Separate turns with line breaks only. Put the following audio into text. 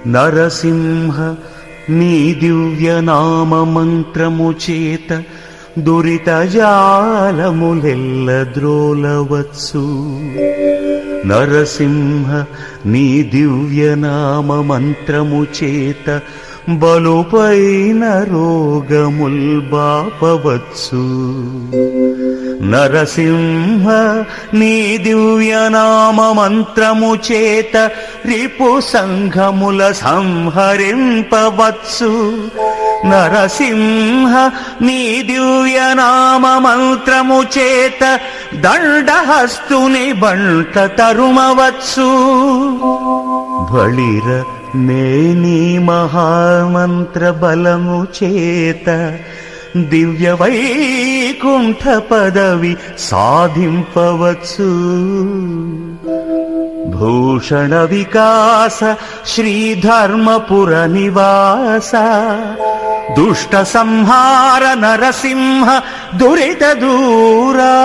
నరసింహ నీ దివ్యనామ మంత్రము చేత దురితజాలములెల్ల ద్రోలవచ్చు. నరసింహ నీ దివ్యనామ మంత్రము చేత బలుపైన రోగముల్ బాపవచ్చు. నరసింహ నీ దివ్యనామ మంత్రము చేత రిపు సంఘముల సంహరింపవచ్చు. నరసింహ నీ దివ్యనామ మంత్రము చేత దండహస్తుని బంట తరుమవచ్చు. బళిర నేనీ మహామంత్ర బలము చేత దివ్య వైకుంఠ పదవి సాధింపవచ్చు. భూషణ వికాస శ్రీధర్మపుర నివాస దుష్ట సంహార నరసింహ దురిత దూరా.